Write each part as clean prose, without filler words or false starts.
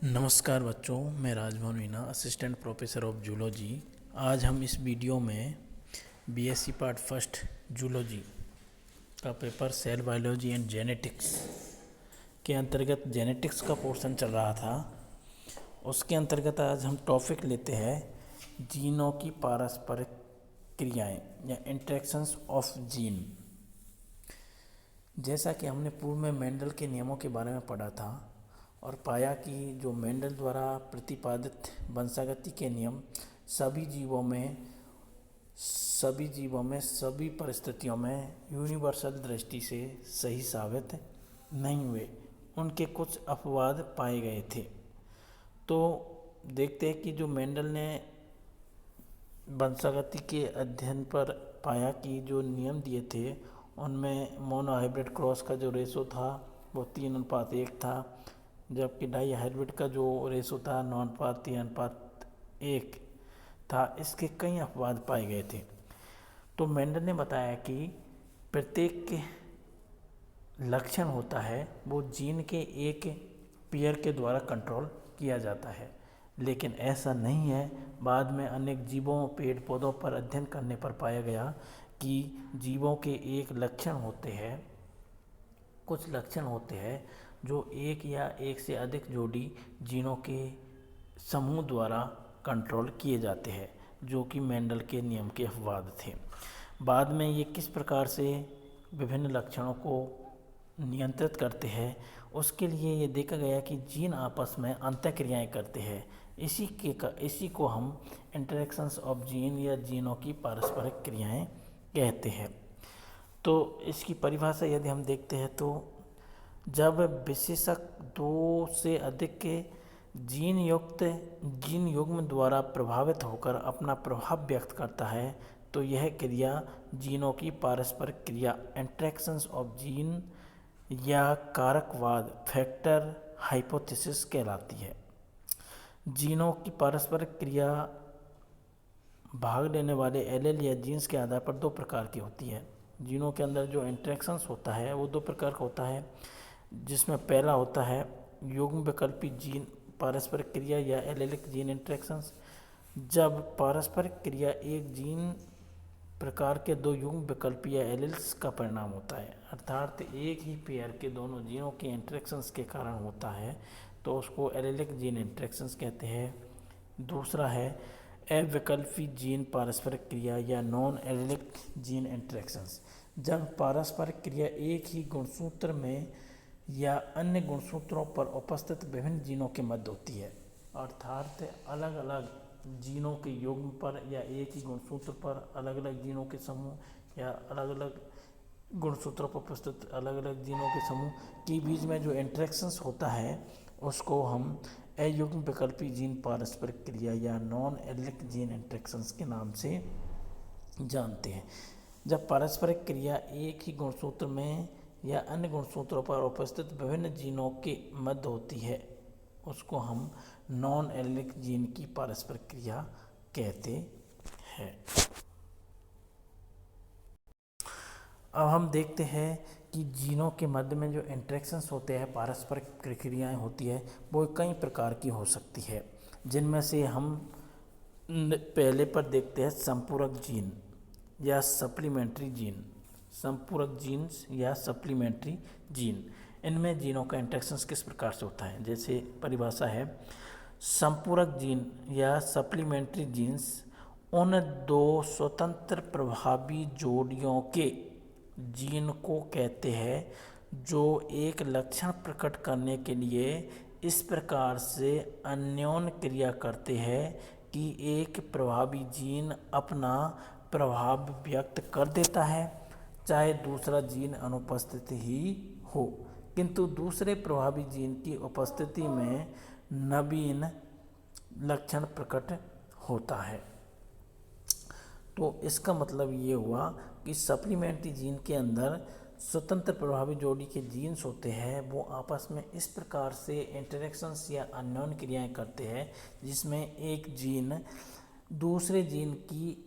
नमस्कार बच्चों, मैं Rajbhavan Meena, assistant professor of zoology. आज हम इस वीडियो में बीएससी पार्ट फर्स्ट जूलॉजी का paper cell biology and genetics के अंतर्गत जेनेटिक्स का पोर्शन चल रहा था। उसके अंतर्गत आज हम टॉपिक लेते हैं जीनों की पारस्परिक क्रियाएं या इंटरेक्शंस ऑफ जीन। जैसा कि हमने पूर्व में मेंडल के नियमों के बारे में पढ़ा था और पाया कि जो मेंडल द्वारा प्रतिपादित वंशागति के नियम सभी जीवों में सभी परिस्थितियों में यूनिवर्सल दृष्टि से सही साबित नहीं हुए, उनके कुछ अपवाद पाए गए थे। तो देखते हैं कि जो मेंडल ने वंशागति के अध्ययन पर पाया कि जो नियम दिए थे उनमें मोनो हाइब्रिड क्रॉस का जो रेशो था वो 3:1 था, जबकि डाई हाइब्रिड का जो रेशो था 9:3:1 था। इसके कई अपवाद पाए गए थे। तो मेंडल ने बताया कि प्रत्येक लक्षण होता है वो जीन के एक पेयर के द्वारा कंट्रोल किया जाता है, लेकिन ऐसा नहीं है। बाद में अनेक जीवों पेड़ पौधों पर अध्ययन करने पर पाया गया कि जीवों के कुछ लक्षण होते हैं जो एक या एक से अधिक जोड़ी जीनों के समूह द्वारा कंट्रोल किए जाते हैं, जो कि मेंडल के नियम के अपवाद थे। बाद में ये किस प्रकार से विभिन्न लक्षणों को नियंत्रित करते हैं, उसके लिए ये देखा गया कि जीन आपस में अंतःक्रियाएं करते हैं। इसी को हम इंटरेक्शंस ऑफ जीन या जीनों की पारस्परिक क्रियाएं कहते हैं। तो इसकी परिभाषा यदि हम देखते हैं तो जब विशेषक दो से अधिक के जीन युग्म द्वारा प्रभावित होकर अपना प्रभाव व्यक्त करता है तो यह क्रिया जीनों की पारस्परिक क्रिया इंटरेक्शंस ऑफ जीन या कारकवाद फैक्टर हाइपोथेसिस कहलाती है। जीनों की पारस्परिक क्रिया भाग लेने वाले एलेल या जीन्स के आधार पर दो प्रकार की होती है। जीनों के अंदर जो इंटरेक्शंस होता है वो दो प्रकार का होता है, जिसमें पहला होता है युग्म विकल्पी जीन पारस्परिक क्रिया या एलेलिक जीन इंटरेक्शंस। जब पारस्परिक क्रिया एक जीन प्रकार के दो युग्म विकल्पी या एलेल्स का परिणाम होता है, अर्थात एक ही पेयर के दोनों जीनों के इंटरेक्शंस के कारण होता है, तो उसको एलेलिक जीन इंटरेक्शंस कहते हैं। दूसरा है अविकल्पी जीन पारस्परिक क्रिया या नॉन एलेलिक जीन इंटरेक्शंस। जब पारस्परिक क्रिया एक ही गुणसूत्र में या अन्य गुणसूत्रों पर उपस्थित विभिन्न जीनों के मध्य होती है, अर्थात अलग अलग जीनों के युग्म पर या एक ही गुणसूत्र पर अलग अलग जीनों के समूह या अलग अलग गुणसूत्रों पर उपस्थित अलग अलग जीनों के समूह के बीच में जो इंटरेक्शंस होता है उसको हम अयुग्म विकल्पी जीन पारस्परिक क्रिया या नॉन एलेलिक जीन इंटरेक्शंस के नाम से जानते हैं। जब पारस्परिक क्रिया एक ही गुणसूत्र में या अन्य गुणसूत्रों पर उपस्थित विभिन्न जीनों के मध्य होती है उसको हम नॉन एलेलिक जीन की पारस्परिक क्रिया कहते हैं। अब हम देखते हैं कि जीनों के मध्य में जो इंटरेक्शंस होते हैं, पारस्परिक प्रक्रियाएं होती है, वो कई प्रकार की हो सकती है, जिनमें से हम पहले पर देखते हैं संपूरक जीन या सप्लीमेंट्री जीन। संपूरक जीन्स या सप्लीमेंट्री जीन, इनमें जीनों का इंटरेक्शंस किस प्रकार से होता है। जैसे परिभाषा है, संपूरक जीन या सप्लीमेंट्री जीन्स उन दो स्वतंत्र प्रभावी जोड़ियों के जीन को कहते हैं जो एक लक्षण प्रकट करने के लिए इस प्रकार से अन्योन्य क्रिया करते हैं कि एक प्रभावी जीन अपना प्रभाव व्यक्त कर देता है चाहे दूसरा जीन अनुपस्थित ही हो, किंतु दूसरे प्रभावी जीन की उपस्थिति में नवीन लक्षण प्रकट होता है। तो इसका मतलब ये हुआ कि सप्लीमेंट्री जीन के अंदर स्वतंत्र प्रभावी जोड़ी के जीन्स होते हैं, वो आपस में इस प्रकार से इंटरेक्शंस या अन्योन्य क्रियाएं करते हैं जिसमें एक जीन दूसरे जीन की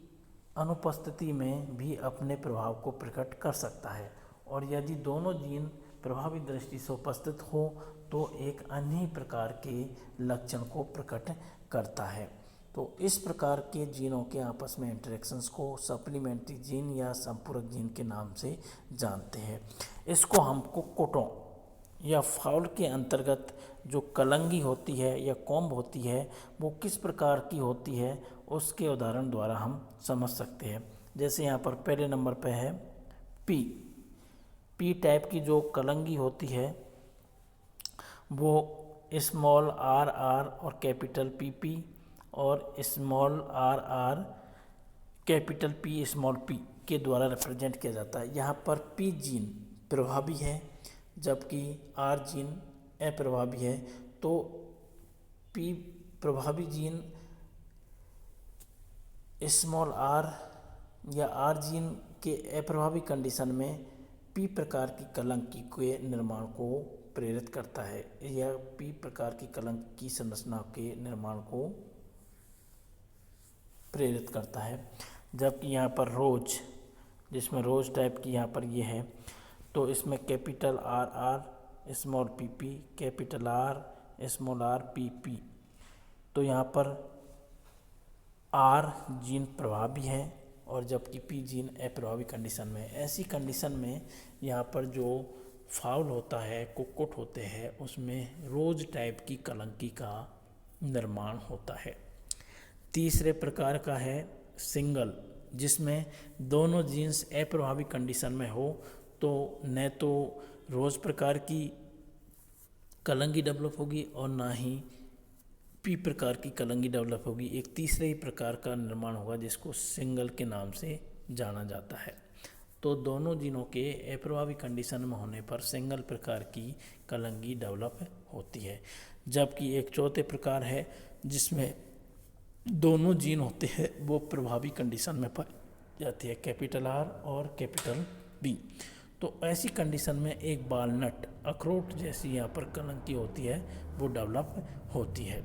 अनुपस्थिति में भी अपने प्रभाव को प्रकट कर सकता है, और यदि दोनों जीन प्रभावी दृष्टि से उपस्थित हो तो एक अन्य प्रकार के लक्षण को प्रकट करता है। तो इस प्रकार के जीनों के आपस में इंटरेक्शंस को सप्लीमेंट्री जीन या संपूरक जीन के नाम से जानते हैं। इसको हम कुक्कुटों या फाउल के अंतर्गत जो कलंगी होती है या कॉम्ब होती है वो किस प्रकार की होती है उसके उदाहरण द्वारा हम समझ सकते हैं। जैसे यहाँ पर पहले नंबर पे है पी टाइप की जो कलंगी होती है वो स्मॉल आर आर और कैपिटल पी और small R R capital P small P के द्वारा रिप्रेजेंट किया जाता है। यहाँ पर पी जीन प्रभावी है जबकि आर जीन अप्रभावी है। तो पी प्रभावी जीन स्मॉल आर या आर जीन के अप्रभावी कंडीशन में पी प्रकार की कलंकी के निर्माण को प्रेरित करता है या पी प्रकार की कलंक की संरचना के निर्माण को प्रेरित करता है। जबकि यहाँ पर रोज, जिसमें रोज टाइप की यहाँ पर ये है, तो इसमें capital R R small P capital R small R P. तो यहाँ पर आर जीन प्रभावी है और जबकि पी जीन अप्रभावी कंडीशन में। ऐसी कंडीशन में यहाँ पर जो फाउल होता है, कुक्कुट होते हैं, उसमें रोज टाइप की कलंकी का निर्माण होता है। तीसरे प्रकार का है सिंगल, जिसमें दोनों जीन्स अप्रभावी कंडीशन में हो तो न तो रोज प्रकार की कलंगी डेवलप होगी और ना ही पी प्रकार की कलंगी डेवलप होगी। एक तीसरे ही प्रकार का निर्माण होगा जिसको सिंगल के नाम से जाना जाता है। तो दोनों जीनों के अप्रभावी कंडीशन में होने पर सिंगल प्रकार की कलंगी डेवलप होती है। जबकि एक चौथे प्रकार है जिसमें दोनों जीन होते हैं वो प्रभावी कंडीशन में पाई जाती है, कैपिटल आर और कैपिटल बी। तो ऐसी कंडीशन में एक वालनट अखरोट जैसी यहाँ पर कलंकी होती है वो डेवलप होती है।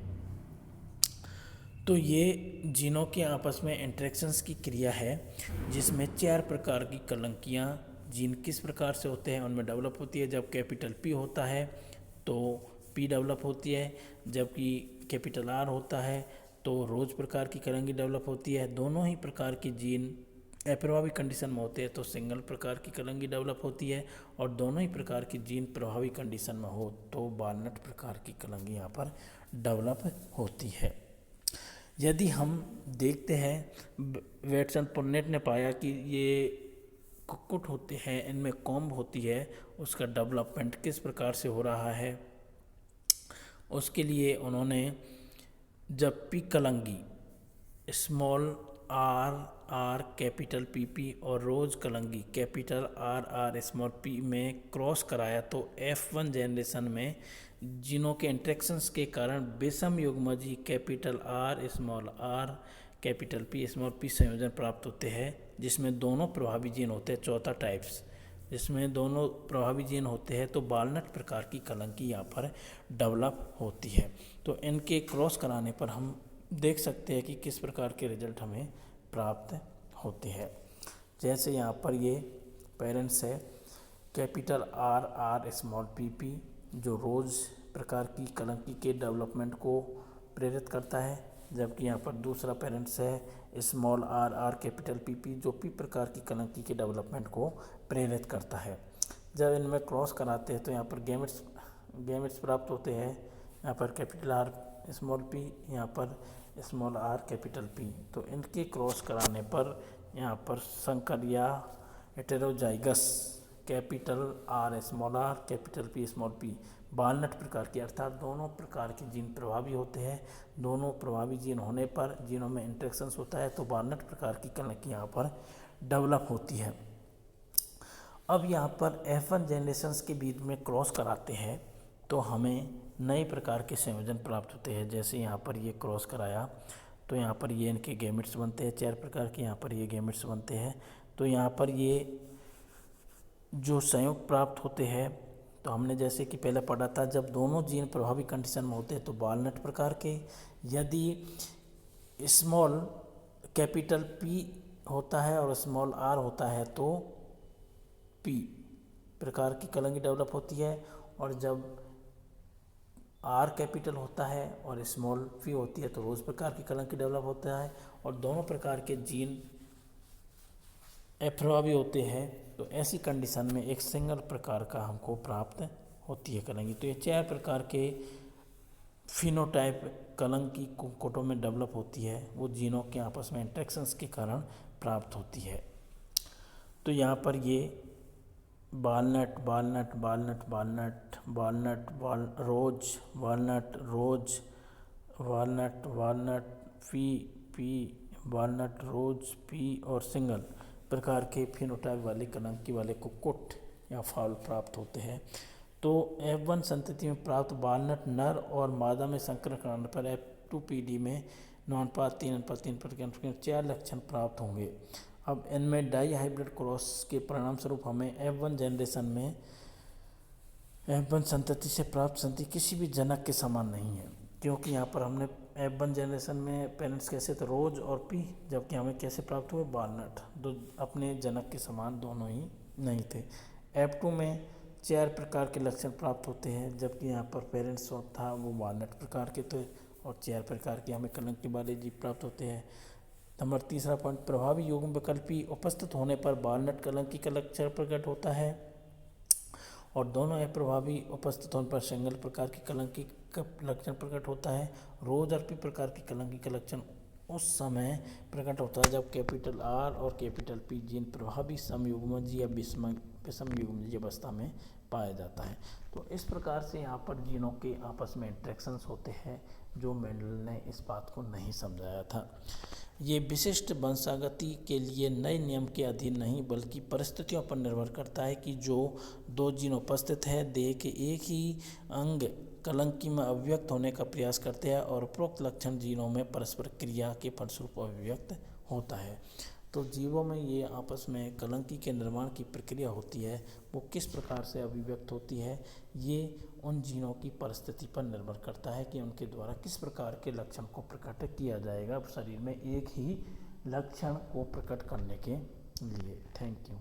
तो ये जीनों के आपस में इंटरेक्शंस की क्रिया है जिसमें 4 प्रकार की कलंकियाँ जीन किस प्रकार से होते हैं उनमें डेवलप होती है। जब कैपिटल पी होता है तो पी डेवलप होती है, जबकि कैपिटल आर होता है तो रोज प्रकार की कलंगी डेवलप होती है। दोनों ही प्रकार की जीन अप्रभावी कंडीशन में होते हैं तो सिंगल प्रकार की कलंगी डेवलप होती है, और दोनों ही प्रकार की जीन प्रभावी कंडीशन में हो तो वालनट प्रकार की कलंगी यहाँ पर डेवलप होती है। यदि हम देखते हैं, वेटसन पुन्नेट ने पाया कि ये कुक्कुट होते हैं इनमें कॉम्ब होती है, उसका डेवलपमेंट किस प्रकार से हो रहा है उसके लिए उन्होंने जब पी कलंगी small R R capital P और रोज कलंगी capital R R small P में क्रॉस कराया तो F1 जनरेशन में जीनों के इंट्रैक्शंस के कारण विषम युग्मजी capital R small R capital P small P संयोजन प्राप्त होते हैं जिसमें दोनों प्रभावी जीन होते हैं। चौथा टाइप्स जिसमें दोनों प्रभावी जीन होते हैं तो वालनट प्रकार की कलंकी यहाँ पर डेवलप होती है। तो इनके क्रॉस कराने पर हम देख सकते हैं कि किस प्रकार के रिजल्ट हमें प्राप्त होते हैं। जैसे यहाँ पर ये पेरेंट्स है capital R R small P जो रोज प्रकार की कलंकी के डेवलपमेंट को प्रेरित करता है, जबकि यहाँ पर दूसरा पेरेंट्स है small R R capital P जो पी प्रकार की कलंकी के डेवलपमेंट को प्रेरित करता है। जब इनमें क्रॉस कराते हैं तो यहाँ पर गैमेट्स प्राप्त होते हैं। यहाँ पर कैपिटल आर स्मॉल पी, यहाँ पर स्मॉल आर कैपिटल पी। तो इनके क्रॉस कराने पर यहाँ पर संकर या heterozygous capital R small R capital P small P walnut प्रकार की, अर्थात दोनों प्रकार के जीन प्रभावी होते हैं। दोनों प्रभावी जीन होने पर जीनों में इंटरेक्शंस होता है तो वालनट प्रकार की कलंकी यहाँ पर डेवलप होती है। अब यहाँ पर F1 जनरेशन्स के बीच में क्रॉस कराते हैं तो हमें नए प्रकार के संयोजन प्राप्त होते हैं। जैसे यहाँ पर ये क्रॉस कराया तो यहाँ पर ये इनके गैमेट्स बनते हैं 4 प्रकार के, यहाँ पर ये गैमेट्स बनते हैं। तो यहाँ पर ये जो संयुग प्राप्त होते हैं तो हमने जैसे कि पहले पढ़ा था जब दोनों जीन प्रभावी कंडीशन में होते हैं तो वालनट प्रकार के, यदि स्मॉल कैपिटल पी होता है और स्मॉल आर होता है तो पी प्रकार की कलंगी डेवलप होती है, और जब आर कैपिटल होता है और स्मॉल फी होती है, तो रोज प्रकार की कलंकी डेवलप होता है। और दोनों प्रकार के जीन अप्रभावी होते हैं, तो ऐसी कंडीशन में एक सिंगल प्रकार का हमको प्राप्त होती है कलंकी। तो ये 4 प्रकार के फिनोटाइप कलंकी कुक्कुटों में डेवलप होती है, वो जीनों के आपस में इंट्रैक्शंस के कारण प्राप्त होती है। तो यहाँ पर ये walnut walnut walnut walnut walnut rose walnut rose walnut walnut P P walnut rose P और सिंगल प्रकार के फिनोटाइप वाले कलंकी वाले कुक्कुट या फाउल प्राप्त होते हैं। तो F1 संतति में प्राप्त वालनट नर और मादा में संकरण कराने पर F2PD में 9:3:3 4 लक्षण प्राप्त होंगे। अब इनमें डाई हाइब्रिड क्रॉस के परिणाम स्वरूप हमें F1 जनरेशन में F1 संतति से प्राप्त संतति किसी भी जनक के समान नहीं है, क्योंकि यहाँ पर हमने F1 जनरेशन में पेरेंट्स कैसे थे, रोज और पी, जबकि हमें कैसे प्राप्त हुए वालनट, दो अपने जनक के समान दोनों ही नहीं थे। F2 में 4 प्रकार के लक्षण प्राप्त होते हैं, जबकि यहाँ पर पेरेंट्स था वो वालनट प्रकार के थे और 4 प्रकार के हमें कलंकी वाले जीव प्राप्त होते हैं। नंबर 3 पॉइंट, प्रभावी युग्म विकल्पी उपस्थित होने पर वालनट कलंकी का लक्षण प्रकट होता है और दोनों अप्रभावी उपस्थित होने पर सिंगल प्रकार की कलंकी का लक्षण प्रकट होता है। रोज और पी प्रकार की कलंकी का लक्षण उस समय प्रकट होता है जब कैपिटल आर और कैपिटल पी जीन प्रभावी समयुग्मजीय या विषम युग्मजीय अवस्था में पाया जाता है। तो इस प्रकार से यहाँ पर जीनों के आपस में इंट्रैक्शंस होते हैं, जो मेंडल ने इस बात को नहीं समझाया था। ये विशिष्ट वंशागति के लिए नए नियम के अधीन नहीं बल्कि परिस्थितियों पर निर्भर करता है कि जो 2 जीन उपस्थित है देह के एक ही अंग कलंकी में अभिव्यक्त होने का प्रयास करते हैं और उपरोक्त लक्षण जीनों में परस्पर क्रिया के फलस्वरूप अभिव्यक्त होता है। तो जीवों में ये आपस में कलंकी के निर्माण की प्रक्रिया होती है, वो किस प्रकार से अभिव्यक्त होती है, ये उन जीनों की परिस्थिति पर निर्भर करता है कि उनके द्वारा किस प्रकार के लक्षण को प्रकट किया जाएगा शरीर में एक ही लक्षण को प्रकट करने के लिए। Thank you.